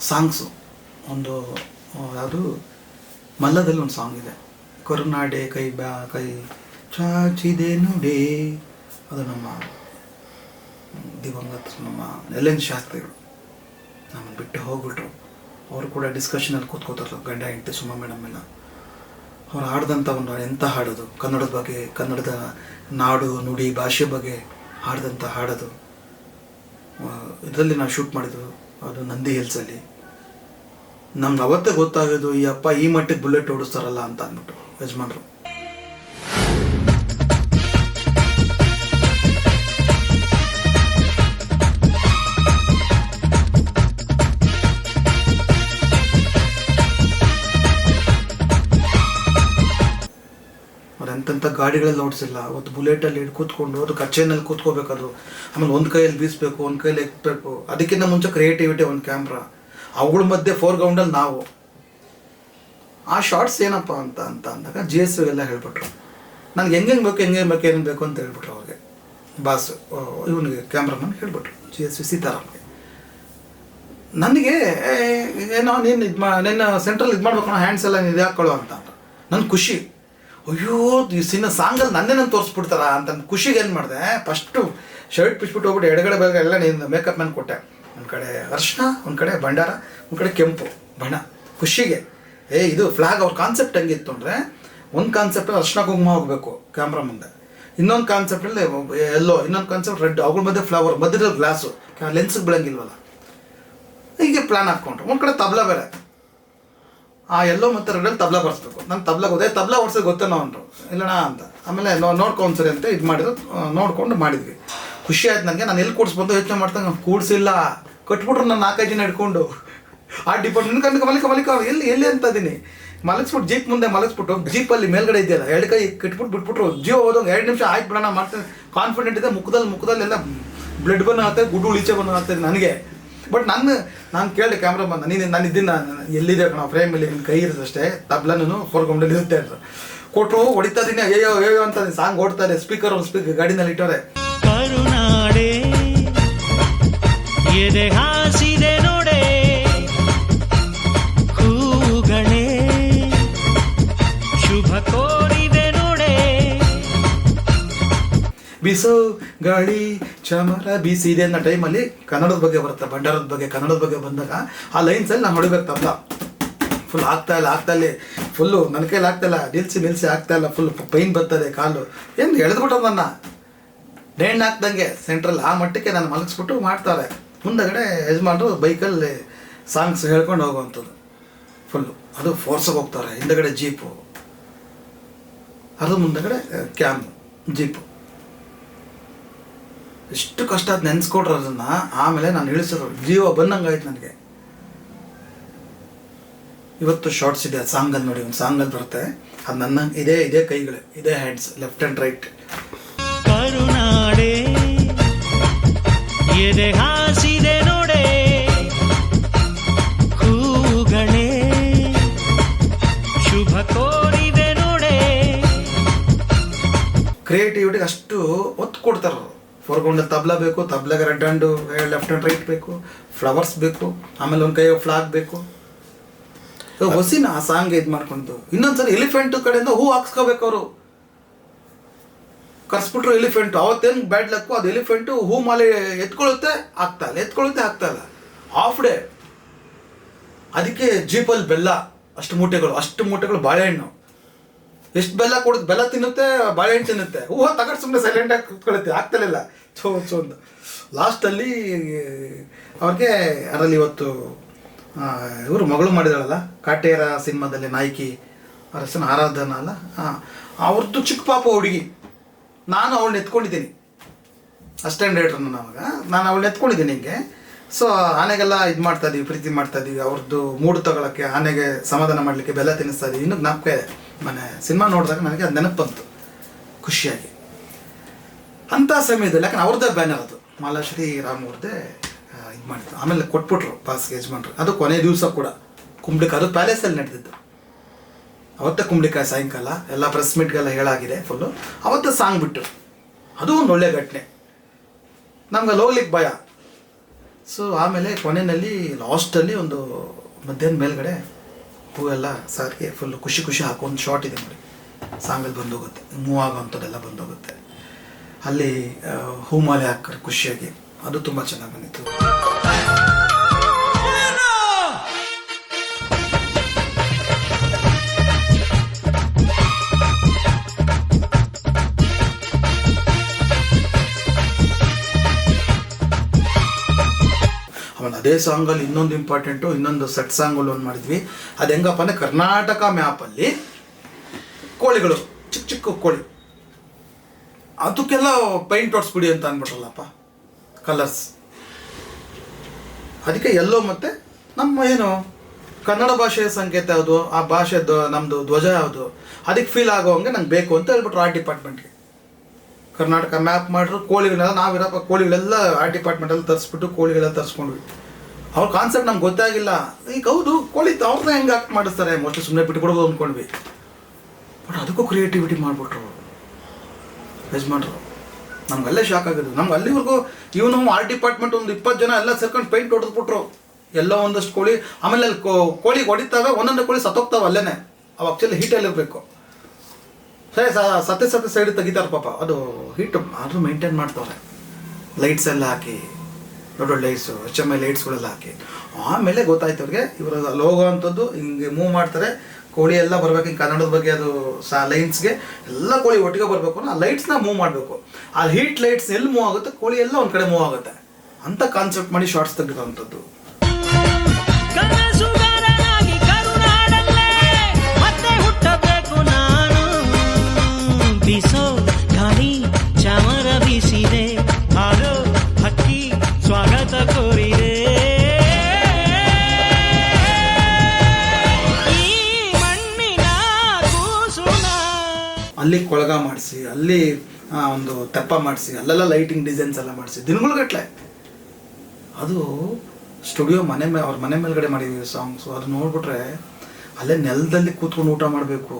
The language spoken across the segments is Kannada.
ಸಾಂಗ್ಸು ಒಂದು ಯಾವುದು ಮಲ್ಲದಲ್ಲಿ ಒಂದು ಸಾಂಗ್ ಇದೆ, ಕರುನಾಡೆ ಕೈ ಚಾಚಿದೆ ನುಡೆ. ಅದು ನಮ್ಮ ದಿವಂಗತ ನಮ್ಮ ಎಲ್ ಎನ್ ಶಾಸ್ತ್ರಿಗಳು ನಮ್ಮನ್ನು ಬಿಟ್ಟು ಹೋಗ್ಬಿಟ್ರು. ಅವರು ಕೂಡ ಡಿಸ್ಕಷನಲ್ಲಿ ಕೂತ್ಕೋತಾರಲ್ಲ, ಗಂಡ ಹೆಂಡತಿ ಸುಮಾ ಮೇಡಮ್ ಎಲ್ಲ. ಅವ್ರು ಹಾಡ್ದಂಥ ಒಂದು ಎಂಥ ಹಾಡೋದು, ಕನ್ನಡದ ಬಗ್ಗೆ, ಕನ್ನಡದ ನಾಡು ನುಡಿ ಭಾಷೆ ಬಗ್ಗೆ ಹಾಡ್ದಂಥ ಹಾಡೋದು. ಇದರಲ್ಲಿ ನಾವು ಶೂಟ್ ಮಾಡಿದ್ದು ಅದು ನಂದಿ ಹಿಲ್ಸಲ್ಲಿ. ನಮ್ಗೆ ಅವತ್ತೇ ಗೊತ್ತಾಗೋದು ಈ ಅಪ್ಪ ಈ ಮಟ್ಟಿಗೆ ಬುಲೆಟ್ ಓಡಿಸ್ತಾರಲ್ಲ ಅಂತ ಅಂದ್ಬಿಟ್ಟು ಯಜಮಾನ್ರು. ಎಂತೆಂಥ ಗಾಡಿಗಳಲ್ಲಿ ಓಡಿಸಿಲ್ಲ. ಅವತ್ತು ಬುಲೆಟಲ್ಲಿ ಕೂತ್ಕೊಂಡು ಅದು ಕಚ್ಚೆನಲ್ಲಿ ಕೂತ್ಕೋಬೇಕದು. ಆಮೇಲೆ ಒಂದು ಕೈಯಲ್ಲಿ ಬೀಸಬೇಕು, ಒಂದು ಕೈಯಲ್ಲಿ ಎತ್ತಬೇಕು. ಅದಕ್ಕಿಂತ ಮುಂಚೆ ಕ್ರಿಯೇಟಿವಿಟಿ, ಒಂದು ಕ್ಯಾಮ್ರಾ, ಅವುಗಳ ಮಧ್ಯೆ ಫೋರ್ಗ್ರೌಂಡಲ್ಲಿ ನಾವು. ಆ ಶಾರ್ಟ್ಸ್ ಏನಪ್ಪ ಅಂತ ಅಂದಾಗ GS ಎಲ್ಲ ಹೇಳ್ಬಿಟ್ರು. ನನಗೆ ಹೆಂಗೆ ಬೇಕು ಏನೇನು ಬೇಕು ಅಂತ ಹೇಳ್ಬಿಟ್ರು ಅವ್ರಿಗೆ. ಬಾಸ್ ಇವನಿಗೆ ಕ್ಯಾಮ್ರಾಮನ್ ಹೇಳ್ಬಿಟ್ರು, GS ಸೀತಾರಾಮ್ಗೆ. ನನಗೆ ಏನೋ ನೀನು ನಿನ್ನ ಸೆಂಟ್ರಲ್ಲಿ ಇದು ಮಾಡ್ಬೇಕು, ಹ್ಯಾಂಡ್ಸ್ ಎಲ್ಲ ಇದು ಹಾಕ್ಕೊಳ್ಳೋ ಅಂತ. ನನ್ನ ಖುಷಿ, ಅಯ್ಯೋ ಈ ಸಾಂಗಲ್ಲಿ ನಾನು ತೋರಿಸ್ಬಿಡ್ತಾರ ಅಂತ ಖುಷಿಗೆ ಏನು ಮಾಡಿದೆ, ಫಸ್ಟು ಶರ್ಟ್ ಪಿಚ್ಬಿಟ್ಟು ಹೋಗ್ಬಿಟ್ಟು ಎಡಗಡೆ ಬೇಗ ಎಲ್ಲ ನೀನು ಮೇಕಪ್ ಮ್ಯಾನ್ ಕೊಟ್ಟೆ. ಒಂದು ಕಡೆ ಅರ್ಶಿನ, ಒಂದು ಕಡೆ ಭಂಡಾರ, ಒಂದು ಕಡೆ ಕೆಂಪು ಬಣ್ಣ. ಖುಷಿಗೆ ಇದು ಫ್ಲಾಗ್. ಅವ್ರ ಕಾನ್ಸೆಪ್ಟ್ ಹೆಂಗಿತ್ತು ಅಂದರೆ, ಒಂದು ಕಾನ್ಸೆಪ್ಟಲ್ಲಿ ಅರ್ಶಿನ ಕುಂಕುಮ ಹೋಗಬೇಕು ಕ್ಯಾಮ್ರಾ ಮುಂದೆ, ಇನ್ನೊಂದು ಕಾನ್ಸೆಪ್ಟಲ್ಲಿ ಎಲ್ಲೋ, ಇನ್ನೊಂದು ಕಾನ್ಸೆಪ್ಟ್ ರೆಡ್, ಅವ್ರ ಮಧ್ಯೆ ಫ್ಲವರ್, ಮಧ್ಯದಲ್ಲಿ ಗ್ಲಾಸು, ಲೆನ್ಸ್ಗೆ ಬೀಳಂಗಿಲ್ವಲ್ಲ, ಹೀಗೆ ಪ್ಲ್ಯಾನ್ ಹಾಕ್ಕೊಂಡ್ರು. ಒಂದು ಕಡೆ ತಬಲ ಬೇರೆ, ಆ ಎಲ್ಲೋ ಮತ್ತು ರೆಡಲ್ಲಿ ತಬಲ ಬರ್ಸ್ಬೇಕು. ನಾನು ತಬಲ ತಬಲ ಓಡಿಸೋದು ಗೊತ್ತೇನೋ ಅಂದರು. ಇಲ್ಲಣ್ಣ ಅಂತ. ಆಮೇಲೆ ನೋಡ್ಕೊಂಡ್ಸರಿ ಅಂತ ಇದು ಮಾಡಿದ್ರು, ನೋಡ್ಕೊಂಡು ಮಾಡಿದ್ವಿ. ಖುಷಿ ಆಯ್ತು ನನಗೆ. ನಾನು ಎಲ್ಲಿ ಕೂಡಿಸ್ಬಂದು ಯೋಚನೆ ಮಾಡ್ತಾನೆ, ಕೂಡಿಸಿಲ್ಲ, ಕಟ್ಬಿಟ್ರು ನಾನು 4-5 ಜನ ಹಿಡ್ಕೊಂಡು. ಆ ಡಿಪಾರ್ಟ್ಮೆಂಟ್ ಕಂಡು ಮಲಿಕ ಎಲ್ಲಿ ಅಂತ ಇದೀನಿ. ಮಲಗಿಸ್ಬಿಟ್ಟು ಜೀಪ್ ಮುಂದೆ ಮಲಗಿಸ್ಬಿಟ್ಟು, ಜೀಪಲ್ಲಿ ಮೇಲ್ಗಡೆ ಇದೆಯಲ್ಲ, 2 ಕೈ ಕಟ್ಬಿಟ್ಟು ಬಿಟ್ಬಿಟ್ರು. ಜೀವ ಹೋದಂಗೆ 2 ನಿಮಿಷ ಆಯ್ತು ಬಿಡೋಣ ಮಾಡ್ತೇನೆ, ಕಾನ್ಫಿಡೆಂಟ್ ಇದೆ. ಮುಖದಲ್ಲೆಲ್ಲ ಬ್ಲಡ್ ಬಂದು ಆಗ್ತದೆ, ಗುಡ್ಡು ಈಚೆ ಬಂದು ಆಗ್ತದೆ ನನಗೆ. ಬಟ್ ನಾನು ಕೇಳಿದೆ ಕ್ಯಾಮ್ರಾಮನ್, ನಾನು ಇದ್ದೀನಿ, ಎಲ್ಲಿದೆ ನಾವು ಫ್ರೇಮಲ್ಲಿ, ನಿನ್ನ ಕೈ ಇರೋದಷ್ಟೇ, ತಬ್ಲನೂ ಫೋರ್ಗ್ರೌಂಡಲ್ಲಿ ಇರುತ್ತೆ ಅಂತ ಕೊಟ್ಟರು. ಹೊಡಿತಾ ಇದೀನಿ, ಅಯ್ಯೋ ಅಂತ ಸಾಂಗ್ ಓಡ್ತಾರೆ. ಸ್ಪೀಕರ್ ಗಾಡಿನಲ್ಲಿ ಇಟ್ಟವ್ರೆ. ಕರುನಾಡೆ ಎದೆ ಹಾಸಿದೆ ನೋಡೆ, ಹೂಗಳೇ ಶುಭ ಕೋರಿದೆ ನೋಡೆ. ಬೀಸೋ ಗಾಳಿ ಚಮರ ಬೀಸಿದೆ ಅನ್ನೋ ಟೈಮಲ್ಲಿ ಕನ್ನಡದ ಬಗ್ಗೆ ಬರುತ್ತೆ, ಭಂಡಾರದ ಬಗ್ಗೆ, ಕನ್ನಡದ ಬಗ್ಗೆ ಬಂದಾಗ ಆ ಲೈನ್ಸಲ್ಲಿ ನಾನು ಹೊಡಿಬೇಕು ತಬಲ. ಫುಲ್ ಆಗ್ತಾಯಿಲ್ಲ ಫುಲ್ಲು ನನ್ನ ಕೈಲಿ ಆಗ್ತಾಯಿಲ್ಲ, ನಿಲ್ಲಿಸಿ ಆಗ್ತಾಯಿಲ್ಲ, ಫುಲ್ ಪೈನ್ ಬರ್ತದೆ ಕಾಲು. ಏನು ಎಳೆದ್ಬಿಟ್ಟದ ನನ್ನ ನೇಣು ಹಾಕ್ದಂಗೆ ಸೆಂಟ್ರಲ್ಲಿ. ಆ ಮಟ್ಟಕ್ಕೆ ನಾನು ಮಲಗಿಸ್ಬಿಟ್ಟು ಮಾಡ್ತಾರೆ. ಮುಂದಗಡೆ ಯಜಮಾನ್ರು ಬೈಕಲ್ಲಿ ಸಾಂಗ್ಸ್ ಹೇಳ್ಕೊಂಡು ಹೋಗುವಂಥದ್ದು ಫುಲ್ಲು. ಅದು ಫೋರ್ಸಾಗಿ ಹೋಗ್ತಾರೆ. ಹಿಂದಗಡೆ ಜೀಪು, ಅದು ಮುಂದಗಡೆ ಜೀಪು. ಎಷ್ಟು ಕಷ್ಟ ಅದು ನೆನೆಸ್ಕೊಟ್ರು ಅದನ್ನು. ಆಮೇಲೆ ನಾನು ಇಳಿಸಿದ್ರು, ಜೀವ ಬಂದಂಗಾಯ್ತು ನನಗೆ. ಇವತ್ತು ಶಾರ್ಟ್ಸ್ ಇದೆ ಸಾಂಗಲ್ಲಿ ನೋಡಿ, ಒಂದು ಸಾಂಗಲ್ಲಿ ಬರುತ್ತೆ. ಅದು ನನ್ನ ಇದೇ ಕೈಗಳು, ಇದೇ ಹ್ಯಾಂಡ್ಸ್, ಲೆಫ್ಟ್ ಆ್ಯಂಡ್ ರೈಟ್. ಕರುನಾಡೆ ಎದೆ ಹಾಸಿದೆ ನೋಡೆ, ಹೂಗಳೇ ಶುಭ ಕೋರಿದೆ ನೋಡೆ. ಕ್ರಿಯೇಟಿವಿಟಿಗೆ ಅಷ್ಟು ಒತ್ತು ಕೊಡ್ತಾರೆ. ಫೋರ್ಗ್ರೌಂಡಲ್ಲಿ ತಬಲ ಬೇಕು, ತಬಲಾಗ red hand, left hand right ಬೇಕು, ಫ್ಲವರ್ಸ್ ಬೇಕು, ಆಮೇಲೆ ಒಂದು ಕೈ ಫ್ಲಾಗ್ ಬೇಕು. ಹೊಸಿನ ಆ ಸಾಂಗ್ಗೆ ಇದು ಮಾಡ್ಕೊಂಡು ಇನ್ನೊಂದ್ಸಲ ಎಲಿಫೆಂಟ್ ಕಡೆಯಿಂದ ಹೂ ಹಾಕ್ಸ್ಕೋಬೇಕು. ಅವರು ಕರ್ಸ್ಬಿಟ್ರು ಎಲಿಫೆಂಟು. ಅವತ್ತೇನು ಬ್ಯಾಡ್ ಲಕ್ಕು, ಅದು ಎಲಿಫೆಂಟು ಹೂ ಮಾಲೆ ಎತ್ಕೊಳ್ಳುತ್ತೆ ಆಗ್ತಾಯಿಲ್ಲ. Half day. ಅದಕ್ಕೆ ಜೀಪಲ್ಲಿ ಬೆಲ್ಲ, ಅಷ್ಟು ಮೂಟೆಗಳು ಬಾಳೆಹಣ್ಣು. ಎಷ್ಟು ಬೆಲ್ಲ ತಿನ್ನುತ್ತೆ, ಬಾಳೆಹಣ್ಣು ತಿನ್ನುತ್ತೆ, ಹೂವು ತಗೊಂಡು ಸುಮ್ಮನೆ ಸೈಲೆಂಟಾಗಿ ಕೂತ್ಕೊಳ್ಳುತ್ತೆ, ಆಗ್ತಾಯಿಲ್ಲ ಚೋ ಅಂತ. ಲಾಸ್ಟಲ್ಲಿ ಅವ್ರಿಗೆ ಅದರಲ್ಲಿ ಇವತ್ತು ಇವರು ಮಗಳು ಮಾಡಿದಾಳಲ್ಲ, ಕಾಟೇರ ಸಿನಿಮಾದಲ್ಲಿ ನಾಯಕಿ, ಅವ್ರ ಹೆಸರು ಆರಾಧನಾ ಅಲ್ಲ, ಅವ್ರದ್ದು ಚಿಕ್ಕ ಪಾಪ ಹುಡುಗಿ. ನಾನು ಅವಳನ್ನ ಎತ್ಕೊಂಡಿದ್ದೀನಿ, ಅಸಿಸ್ಟೆಂಟ್ ಡೈರೆಕ್ಟರ್ ನಾನು ಅವಳನ್ನ ಎತ್ಕೊಂಡಿದ್ದೀನಿ ಹಿಂಗೆ. ಸೊ ಆನೆಗೆಲ್ಲ ಇದು ಮಾಡ್ತಾಯಿದ್ದೀವಿ, ಪ್ರೀತಿ ಮಾಡ್ತಾಯಿದ್ದೀವಿ. ಅವ್ರದ್ದು ಮೂಡು ತಗೊಳ್ಳೋಕ್ಕೆ, ಆನೆಗೆ ಸಮಾಧಾನ ಮಾಡಲಿಕ್ಕೆ ಬೆಲ್ಲ ತಿನ್ನಿಸ್ತಾ ಇದ್ದೀವಿ. ಇನ್ನೂ ಜ್ಞಾಪಕ ಇದೆ. ಮನೆ ಸಿನಿಮಾ ನೋಡಿದಾಗ ನನಗೆ ಅದು ನೆನಪು ಬಂತು ಖುಷಿಯಾಗಿ. ಅಂಥ ಸಮಯದಲ್ಲಿ ಯಾಕಂದ್ರೆ ಅವ್ರದ್ದೇ ಬ್ಯಾನರ್ ಅದು, ಮಾಲಾಶ್ರೀ ರಾಮ್ ಅವ್ರದ್ದೇ ಇದು ಮಾಡಿದ್ದು. ಆಮೇಲೆ ಕೊಟ್ಬಿಟ್ರು ಪಾಸ್ಗೆ ಯಜಮಾನ್ರು. ಅದು ಕೊನೆ ದಿವಸ ಕೂಡ ಕುಂಬ್ಳಿಕಾಯಿ, ಅದು ಪ್ಯಾಲೇಸಲ್ಲಿ ನಡೆದಿದ್ದು. ಅವತ್ತೇ ಕುಂಬ್ಳಿಕಾಯಿ ಸಾಯಂಕಾಲ ಎಲ್ಲ ಪ್ರೆಸ್ ಮೀಟ್ಗೆಲ್ಲ ಹೇಳಾಗಿದೆ ಫುಲ್ಲು. ಅವತ್ತೇ ಸಾಂಗ್ ಬಿಟ್ಟರು. ಅದು ಒಂದು ಒಳ್ಳೆ ಘಟನೆ. ನಮ್ಗೆ ಅಲ್ಲಿ ಹೋಗ್ಲಿಕ್ಕೆ ಭಯ. ಸೊ ಆಮೇಲೆ ಕೊನೆಯಲ್ಲಿ ಲಾಸ್ಟಲ್ಲಿ ಒಂದು ಮಧ್ಯಾಹ್ನ ಮೇಲ್ಗಡೆ ಹೂವೆಲ್ಲ ಸಾರಿಗೆ ಫುಲ್ಲು ಖುಷಿ ಖುಷಿ ಹಾಕೊಂಡು ಶಾರ್ಟ್ ಇದೆ ನೋಡಿ, ಸಾಂಗಲ್ಲಿ ಬಂದೋಗುತ್ತೆ, ಮೂವ್ ಆಗೋವಂಥದ್ದೆಲ್ಲ ಬಂದೋಗುತ್ತೆ. ಅಲ್ಲಿ ಹೂಮಾಲೆ ಹಾಕ್ತಾರೆ ಖುಷಿಯಾಗಿ, ಅದು ತುಂಬ ಚೆನ್ನಾಗಿ ಬಂದಿತ್ತು. ಆಮೇಲೆ ಅದೇ ಸಾಂಗಲ್ಲಿ ಇನ್ನೊಂದು ಇಂಪಾರ್ಟೆಂಟು, ಇನ್ನೊಂದು ಸೆಟ್ ಸಾಂಗಲ್ಲಿ ಒಂದು ಮಾಡಿದ್ವಿ. ಅದು ಹೆಂಗಪ್ಪ ಅಂದರೆ ಕರ್ನಾಟಕ ಮ್ಯಾಪಲ್ಲಿ ಕೋಳಿಗಳು, ಚಿಕ್ಕ ಚಿಕ್ಕ ಕೋಳಿ, ಅದಕ್ಕೆಲ್ಲ ಪೈಂಟ್ ಹೊಡ್ಸ್ಬಿಡಿ ಅಂತ ಅಂದ್ಬಿಟ್ರಲ್ಲಪ್ಪ, ಕಲರ್ಸ್. ಅದಕ್ಕೆ ಎಲ್ಲೋ ಮತ್ತು ನಮ್ಮ ಏನು ಕನ್ನಡ ಭಾಷೆಯ ಸಂಕೇತ ಯಾವುದು, ಆ ಭಾಷೆದು ನಮ್ಮದು ಧ್ವಜ ಯಾವುದು, ಅದಕ್ಕೆ ಫೀಲ್ ಆಗೋ ಹಂಗೆ ನಂಗೆ ಬೇಕು ಅಂತ ಹೇಳ್ಬಿಟ್ರು ಆರ್ಟ್ ಡಿಪಾರ್ಟ್ಮೆಂಟ್ಗೆ. ಕರ್ನಾಟಕ ಮ್ಯಾಪ್ ಮಾಡಿದ್ರು, ಕೋಳಿಗಳೆಲ್ಲ ನಾವಿರಪ್ಪ ಕೋಳಿಗಳೆಲ್ಲ ಆರ್ಟ್ ಡಿಪಾರ್ಟ್ಮೆಂಟಲ್ಲಿ ತರಿಸ್ಬಿಟ್ಟು ಕೋಳಿಗಳೆಲ್ಲ ತರಿಸ್ಕೊಂಡ್ವಿ. ಅವ್ರ ಕಾನ್ಸೆಪ್ಟ್ ನಮ್ಗೆ ಗೊತ್ತಾಗಿಲ್ಲ. ಈಗ ಹೌದು ಕೋಳಿ ಅವ್ರನ್ನ ಹೆಂಗೆ ಆಕ್ಟ್ ಮಾಡಿಸ್ತಾರೆ, ಮೋಸ್ಟ್ಲಿ ಸುಮ್ಮನೆ ಬಿಟ್ಕೊಡೋದು ಅಂದ್ಕೊಂಡ್ವಿ. ಬಟ್ ಅದಕ್ಕೂ ಕ್ರಿಯೇಟಿವಿಟಿ ಮಾಡಿಬಿಟ್ರು ಯಜಮಾನ್ರು. ನಮ್ಗಲ್ಲೇ ಶಾಕ್ ಆಗೋದು. ನಮ್ಗೆ ಅಲ್ಲಿವರೆಗೂ ಇವನು ಆರ್ಟ್ ಡಿಪಾರ್ಟ್ಮೆಂಟ್ ಒಂದು 20 ಜನ ಎಲ್ಲ ಸೇರ್ಕೊಂಡು ಪೇಂಟ್ ಹೊಡೆದ್ಬಿಟ್ರು ಎಲ್ಲ ಒಂದಷ್ಟು ಕೋಳಿ. ಆಮೇಲೆ ಅಲ್ಲಿ ಕೋಳಿಗೆ ಹೊಡಿತಾವೆ, ಒಂದೊಂದು ಕೋಳಿ ಸತ್ತೋಗ್ತಾವೆ ಅಲ್ಲೇ. ಅವು ಆ್ಯಕ್ಚುಲಿ ಹೀಟಲ್ಲಿರಬೇಕು. ಸರಿ ಸತ್ತೆ ಸೈಡ್ ತೆಗಿತಾರೆ ಪಾಪ, ಅದು ಹೀಟ್ ಆದರೂ ಮೇಂಟೈನ್ ಮಾಡ್ತಾವ್ರೆ. ಲೈಟ್ಸ್ ಎಲ್ಲ ಹಾಕಿ, ದೊಡ್ಡ ದೊಡ್ಡ ಲೈಟ್ಸು, HMI ಲೈಟ್ಸ್ಗಳೆಲ್ಲ ಹಾಕಿ. ಆಮೇಲೆ ಗೊತ್ತಾಯ್ತು ಅವ್ರಿಗೆ ಇವರು ಲೋಗೋ ಅಂಥದ್ದು ಹಿಂಗೆ ಮೂವ್ ಮಾಡ್ತಾರೆ, ಕೋಳಿ ಎಲ್ಲ ಬರ್ಬೇಕು ಹಿಂಗೆ ಕನ್ನಡದ ಬಗ್ಗೆ ಅದು ಲೈನ್ಸ್ಗೆ ಎಲ್ಲ ಕೋಳಿ ಒಟ್ಟಿಗೆ ಬರಬೇಕು, ಆ ಲೈಟ್ಸ್ನ ಮೂವ್ ಮಾಡಬೇಕು. ಆ ಹೀಟ್ ಲೈಟ್ಸ್ ಎಲ್ಲಿ ಮೂವ್ ಆಗುತ್ತೆ, ಕೋಳಿ ಎಲ್ಲ ಒಂದು ಕಡೆ ಮೂವ್ ಆಗುತ್ತೆ ಅಂತ ಕಾನ್ಸೆಪ್ಟ್ ಮಾಡಿ ಶಾರ್ಟ್ಸ್ ತೆಗೆದಂಥದ್ದು. ಕನಸುಗಾರನಾಗಿ ಕರುನಾಡಲ್ಲೇ ಮತ್ತೆ ಹುಟ್ಟಬೇಕು ನಾನು. ಬಿಸೋ ಗಾಳಿ ಚಾಮರ ಬೀಸಿದೆ, ಹಾಡೋ ಹಕ್ಕಿ ಸ್ವಾಗತ ಕೋರಿದೆ. ಈ ಮಣ್ಣಿನ ಕೂಸುನ ಅಲ್ಲಿ ಕೊಳಗ ಮಾಡಿಸಿ, ಅಲ್ಲಿ ಒಂದು ತೆಪ್ಪ ಮಾಡಿಸಿ, ಅಲ್ಲೆಲ್ಲ ಲೈಟಿಂಗ್ ಡಿಸೈನ್ಸ್ ಎಲ್ಲ ಮಾಡಿಸಿ ದಿನಗಳ್ಗಟ್ಲೆ. ಅದು ಸ್ಟುಡಿಯೋ ಅವ್ರ ಮನೆ ಮೇಲ್ಗಡೆ ಮಾಡಿದ್ದೀವಿ ಸಾಂಗ್ಸು. ಅದು ನೋಡ್ಬಿಟ್ರೆ ಅಲ್ಲೇ ನೆಲದಲ್ಲಿ ಕೂತ್ಕೊಂಡು ಊಟ ಮಾಡಬೇಕು,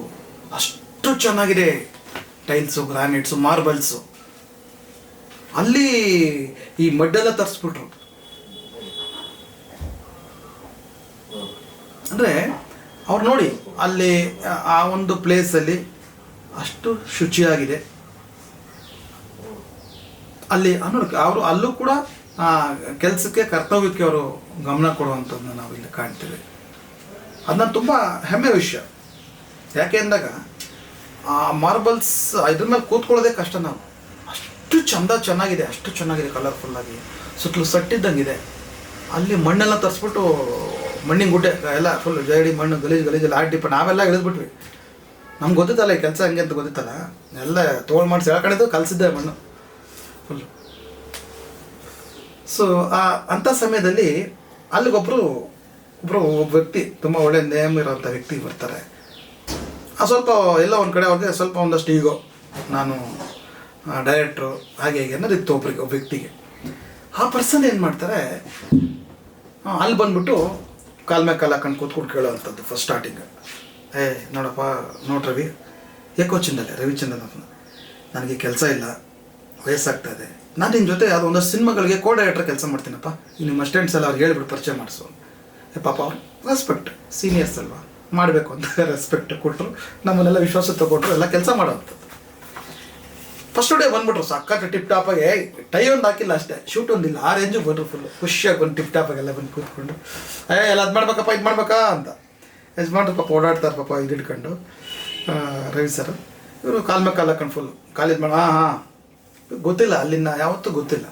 ಅಷ್ಟು ಚೆನ್ನಾಗಿದೆ. Tiles, granites, marbles. ಅಲ್ಲಿ ಈ ಮಡ್ಡೆಲ್ಲ ತರಿಸ್ಬಿಟ್ರು. ಅಂದರೆ ಅವ್ರು ನೋಡಿ ಅಲ್ಲಿ ಆ ಒಂದು ಪ್ಲೇಸಲ್ಲಿ ಅಷ್ಟು ಶುಚಿಯಾಗಿದೆ. ಅಲ್ಲಿ ನೋಡಿ ಅವರು ಅಲ್ಲೂ ಕೂಡ ಕೆಲಸಕ್ಕೆ, ಕರ್ತವ್ಯಕ್ಕೆ ಅವರು ಗಮನ ಕೊಡುವಂಥದ್ದನ್ನ ನಾವು ಇಲ್ಲಿ ಕಾಣ್ತೇವೆ. ಅದನ್ನ ತುಂಬ ಹೆಮ್ಮೆ ವಿಷಯ. ಯಾಕೆ ಅಂದಾಗ ಆ ಮಾರ್ಬಲ್ಸ್ ಇದ್ರ ಮೇಲೆ ಕೂತ್ಕೊಳ್ಳೋದೇ ಕಷ್ಟ. ನಾವು ಅಷ್ಟು ಚೆನ್ನಾಗಿದೆ, ಅಷ್ಟು ಚೆನ್ನಾಗಿದೆ, ಕಲರ್ಫುಲ್ಲಾಗಿ ಸುತ್ತಲೂ ಸಟ್ಟಿದ್ದಂಗಿದೆ. ಅಲ್ಲಿ ಮಣ್ಣೆಲ್ಲ ತರಿಸ್ಬಿಟ್ಟು ಮಣ್ಣಿನ ಗುಡ್ಡೆ ಎಲ್ಲ ಫುಲ್ ಜಡಿ ಮಣ್ಣು ಗಲೀಜೆಲ್ಲ ಆಡಿಪ ನಾವೆಲ್ಲ ಇಳಿದ್ಬಿಟ್ವಿ. ನಮ್ಗೆ ಗೊತ್ತಿತ್ತಲ್ಲ ಈ ಕೆಲಸ ಹಂಗೆ ಅಂತ ಗೊತ್ತಿತ್ತಲ್ಲ, ಎಲ್ಲ ತೋಳು ಮಾಡಿಸಿ ಎಳ್ಕೊಂಡಿದ್ದು ಕಲಿಸಿದ್ದೆ ಮಣ್ಣು ಫುಲ್ಲು. ಸೊ ಅಂಥ ಸಮಯದಲ್ಲಿ ಅಲ್ಲಿಗೊಬ್ಬರು ಒಬ್ಬ ವ್ಯಕ್ತಿ, ತುಂಬ ಒಳ್ಳೆ ನೇಮ್ ಇರೋಂಥ ವ್ಯಕ್ತಿ ಬರ್ತಾರೆ. ಸ್ವಲ್ಪ ಎಲ್ಲ ಒಂದು ಕಡೆ ಅವ್ರಿಗೆ ಸ್ವಲ್ಪ ಒಂದಷ್ಟು ಈಗೋ, ನಾನು ಡೈರೆಕ್ಟ್ರು ಹಾಗೆ ಹೀಗೆ ಅನ್ನೋದು ಇತ್ತು ಒಬ್ಬ ವ್ಯಕ್ತಿಗೆ. ಆ ಪರ್ಸನ್ ಏನು ಮಾಡ್ತಾರೆ, ಅಲ್ಲಿ ಬಂದ್ಬಿಟ್ಟು ಕಾಲ್ ಮೇಲೆ ಕಾಲು ಹಾಕೊಂಡು ಕೂತ್ಕೊಂಡು ಕೇಳೋವಂಥದ್ದು ಫಸ್ಟ್ ಸ್ಟಾರ್ಟಿಂಗ್. ನೋಡಪ್ಪ ರವಿ, ಏಕೋಚಿಂದಲೇ ರವಿಚಂದ್ರನ್ ಅಂತ, ನನಗೆ ಕೆಲಸ ಇಲ್ಲ, ವಯಸ್ಸಾಗ್ತಾಯಿದೆ, ನಾನು ನಿನ್ನ ಜೊತೆ ಯಾವುದೋ ಒಂದಷ್ಟು ಸಿನಿಮಾಗಳಿಗೆ ಕೋ ಡೈರೆಕ್ಟರ್ ಕೆಲಸ ಮಾಡ್ತೀನಪ್ಪ, ನಿಮ್ಮ ಅಸ್ಟೆಂಟ್ಸ್ ಎಲ್ಲ ಅವ್ರಿಗೆ ಹೇಳ್ಬಿಟ್ಟು ಪರಿಚಯ ಮಾಡಿಸು. ಪಾಪ ಅವ್ರು ರೆಸ್ಪೆಕ್ಟ್, ಸೀನಿಯರ್ಸ್ ಅಲ್ವಾ, ಮಾಡಬೇಕು ಅಂತ ರೆಸ್ಪೆಕ್ಟ್ ಕೊಟ್ಟರು, ನಮ್ಮನ್ನೆಲ್ಲ ವಿಶ್ವಾಸ ತೊಗೊಂಡ್ರು, ಎಲ್ಲ ಕೆಲಸ ಮಾಡೋವಂಥದ್ದು. ಫಸ್ಟ್ ಡೇ ಬಂದ್ಬಿಟ್ರು ಸಕ್ಕತ್ತು ಟಿಪ್ ಟಾಪಾಗಿ, ಟೈ ಒಂದು ಹಾಕಿಲ್ಲ ಅಷ್ಟೇ, ಶೂಟ್ ಒಂದಿಲ್ಲ, ಆ ರೇಂಜಿಗೆ ಬಂದರು. ಫುಲ್ಲು ಖುಷಿಯಾಗಿ ಬಂದು ಟಿಪ್ ಟಾಪಾಗೆಲ್ಲ ಬಂದು ಕೂತ್ಕೊಂಡು ಎಲ್ಲ ಅದು ಮಾಡ್ಬೇಕಪ್ಪ, ಇದು ಮಾಡ್ಬೇಕಾ ಅಂತ ಯಜಮಾನ್ರು ಪಾಪ ಓಡಾಡ್ತಾರೆ ಪಾಪ ಇದು ಹಿಡ್ಕೊಂಡು. ರವಿ ಸರ್ ಇವರು ಕಾಲ್ ಮೇಲೆ ಕಾಲು ಹಾಕೊಂಡು ಫುಲ್ ಕಾಲೇಜ್ ಮಾಡಿ ಗೊತ್ತಿಲ್ಲ, ಅಲ್ಲಿನ ಯಾವತ್ತೂ ಗೊತ್ತಿಲ್ಲ,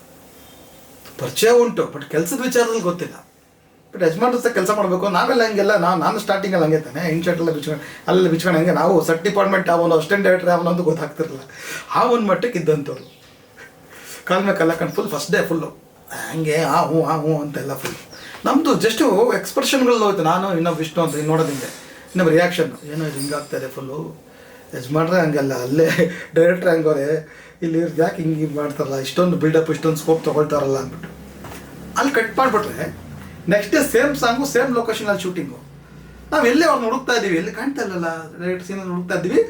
ಪರಿಚಯ ಉಂಟು ಬಟ್ ಕೆಲಸದ ವಿಚಾರದಲ್ಲಿ ಗೊತ್ತಿಲ್ಲ. ಬಟ್ ಯಜಮಾನ್ರ ಸಹ ಕೆಲಸ ಮಾಡಬೇಕು, ನಾವೆಲ್ಲ ಹಂಗೆಲ್ಲ ನಾನು ಸ್ಟಾರ್ಟಿಂಗಲ್ಲಿ ಹಂಗೆ ತಾನೆ ಇನ್ಶರ್ಟೆಲ್ಲ ಬಿಚ್ಕೊಂಡು ಅಲ್ಲೆಲ್ಲ ಬಿಚ್ಕೊಂಡು ಹಂಗೆ ನಾವು ಸೆಟ್ ಡಿಪಾರ್ಟ್ಮೆಂಟ್ ಯಾವನು ಅಸಿಸ್ಟೆಂಟ್ ಡೈರೆಕ್ಟರ್ ಯಾವನೋ ಅಂತ ಗೊತ್ತಾಗ್ತಿರಲಿಲ್ಲ. ಆ ಒಂದು ಮಟ್ಟಕ್ಕೆ ಇದ್ದಂಥವ್ರು ಕಾಲ ಮೇಲೆ ಕಾಲು ಹಾಕೊಂಡು ಫುಲ್ ಫಸ್ಟ್ ಡೇ ಫುಲ್ಲು ಹಂಗೆ ಹ್ಞೂ ಅಂತೆಲ್ಲ ಫುಲ್ ನಮ್ಮದು ಜಸ್ಟು ಎಕ್ಸ್ಪ್ರೆಷನ್ಗಳು ಹೋಯ್ತು. ನಾನು ಇನ್ನೊಬ್ಬ ವಿಷ್ಣು ಅಂತ ನೋಡೋದಿಂದೆ, ಇನ್ನೊಬ್ಬ ರಿಯಾಕ್ಷನ್ನು ಏನೋ ಇದು ಹಿಂಗಾಗ್ತಾಯಿದೆ ಫುಲ್ಲು. ಯಜಮಾನ್ರೆ ಹಂಗಲ್ಲ, ಅಲ್ಲೇ ಡೈರೆಕ್ಟ್ರ್ ಹಂಗೋರೆ, ಇಲ್ಲಿ ಯಾಕೆ ಹಿಂಗೆ ಮಾಡ್ತಾರಲ್ಲ, ಇಷ್ಟೊಂದು ಬಿಲ್ಡಪ್ ಇಷ್ಟೊಂದು ಸ್ಕೋಪ್ ತೊಗೊಳ್ತಾರಲ್ಲ ಅಂದ್ಬಿಟ್ಟು ಅಲ್ಲಿ ಕಟ್ ಮಾಡಿಬಿಟ್ರೆ next day same song same ಲೊಕೇಶನಲ್ಲಿ ಶೂಟಿಂಗು. ನಾವು ಎಲ್ಲೇ ಅವ್ರನ್ನ ಹುಡುಕ್ತಾ ಇದ್ದೀವಿ, ಎಲ್ಲಿ ಕಾಣ್ತಾ ಇಲ್ಲಲ್ಲ, ಡೈರೆಕ್ಟ್ ಸೀನಲ್ಲಿ ಹುಡುಕ್ತಾ ಇದ್ದೀವಿ,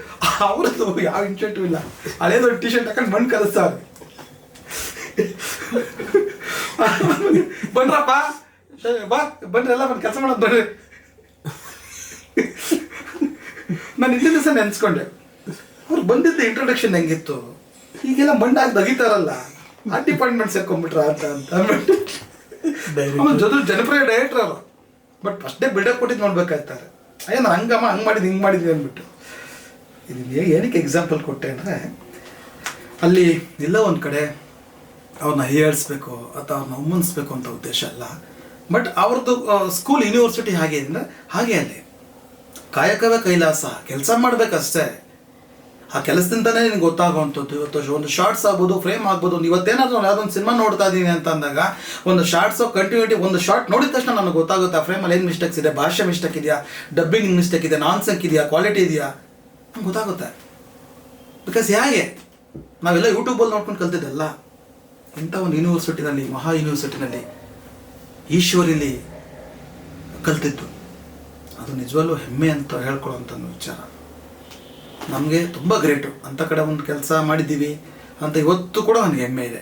ಅವ್ರದ್ದು ಯಾವ ಇನ್ಸೆಂಟಿವ್ ಇಲ್ಲ, ಹಳೇದೊಂದು ಟಿ ಶರ್ಟ್ ಹಾಕೊಂಡು ಮಣ್ಣು ಕಲಿಸ್ತಾವ್ರೆ. ಬನ್ರಪ್ಪ ಬಾ ಬನ್ರಿ ಎಲ್ಲ ಬಂದು ಕೆಲಸ ಮಾಡೋದು ಬರ್ರಿ. ನಾನು ಹಿಂದಿನ ದಿವಸ ನೆನೆಸ್ಕೊಂಡೆ ಅವ್ರು ಬಂದಿದ್ದ ಇಂಟ್ರೊಡಕ್ಷನ್ ಹೆಂಗಿತ್ತು, ಈಗೆಲ್ಲ ಮಂಡಾಗಿ ತೆಗಿತಾರಲ್ಲ ಆ ಡಿಪಾರ್ಟ್ಮೆಂಟ್ ಸೇರ್ಕೊಂಡ್ಬಿಟ್ರ ಅಂತ ಅಂದ್ಬಿಟ್ಟು. ಆಮೇಲೆ ಜೊತೆ ಜನಪ್ರಿಯ ಡೈರೆಕ್ಟರ್ ಅವರು, ಬಟ್ ಫಸ್ಟೇ ಬಿಲ್ಡಪ್ ಕೊಟ್ಟಿದ್ದು ನೋಡ್ಬೇಕಾಗ್ತಾರೆ. ಅಯ್ಯ ನಾನು ಹಂಗಮ್ಮ ಹಂಗೆ ಮಾಡಿದ್ವಿ ಹಿಂಗೆ ಮಾಡಿದ್ವಿ ಅಂದ್ಬಿಟ್ಟು. ಇದು ಏನಕ್ಕೆ ಎಕ್ಸಾಂಪಲ್ ಕೊಟ್ಟೆ ಅಂದರೆ, ಅಲ್ಲಿ ಇಲ್ಲ ಒಂದು ಕಡೆ ಅವ್ರನ್ನ ಹೀಯಾಳಿಸ್ಬೇಕು ಅಥವಾ ಅವ್ರನ್ನ ಉಮ್ಮನ್ಸ್ಬೇಕು ಅಂತ ಉದ್ದೇಶ ಅಲ್ಲ. ಬಟ್ ಅವ್ರದ್ದು ಸ್ಕೂಲ್ ಯೂನಿವರ್ಸಿಟಿ ಹಾಗೆ ಇದೆ, ಹಾಗೆ ಅಲ್ಲಿ ಕಾಯಕವೇ ಕೈಲಾಸ, ಕೆಲಸ ಮಾಡಬೇಕಷ್ಟೇ. ಆ ಕೆಲಸದಿಂದನೇ ನಿನಗೆ ಗೊತ್ತಾಗುವಂಥದ್ದು. ಇವತ್ತು ಒಂದು ಶಾರ್ಟ್ಸ್ ಆಗ್ಬೋದು, ಫ್ರೇಮ್ ಆಗ್ಬೋದು. ಇವತ್ತೇನಾದರೂ ಯಾವುದೊಂದು ಸಿನಿಮಾ ನೋಡ್ತಾ ಇದ್ದೀನಿ ಅಂತ ಅಂದಾಗ ಒಂದು ಶಾರ್ಟ್ಸು ಕಂಟಿನ್ಯೂಟಿ, ಒಂದು ಶಾರ್ಟ್ ನೋಡಿದ ತಕ್ಷಣ ನನಗೆ ಗೊತ್ತಾಗುತ್ತೆ ಆ ಫ್ರೇಮಲ್ಲಿ ಏನು ಮಿಸ್ಟೇಕ್ಸ್ ಇದೆ, ಭಾಷೆ ಮಿಸ್ಟೇಕ್ ಇದೆಯಾ, ಡಬ್ಬಿಂಗ್ ಮಿಸ್ಟೇಕ್ ಇದೆ, ನಾನ್ಸೆನ್ಸ್ ಇದೆಯಾ, ಕ್ವಾಲಿಟಿ ಇದೆಯಾ, ನಮ್ಗೆ ಗೊತ್ತಾಗುತ್ತೆ. ಬಿಕಾಸ್ ಹೇಗೆ ನಾವೆಲ್ಲ ಯೂಟ್ಯೂಬಲ್ಲಿ ನೋಡ್ಕೊಂಡು ಕಲ್ತಿದ್ದಲ್ಲ, ಇಂಥ ಒಂದು ಯೂನಿವರ್ಸಿಟಿನಲ್ಲಿ, ಮಹಾ ಯೂನಿವರ್ಸಿಟಿನಲ್ಲಿ, ಈಶ್ವರಿಲಿ ಕಲ್ತಿದ್ದು. ಅದು ನಿಜವಲ್ಲೂ ಹೆಮ್ಮೆ ಅಂತ ಹೇಳ್ಕೊಳ್ಳೋಂಥ ವಿಚಾರ. ನಮಗೆ ತುಂಬ ಗ್ರೇಟು. ಅಂಥ ಕಡೆ ಒಂದು ಕೆಲಸ ಮಾಡಿದ್ದೀವಿ ಅಂತ ಇವತ್ತು ಕೂಡ ನನಗೆ ಹೆಮ್ಮೆ ಇದೆ.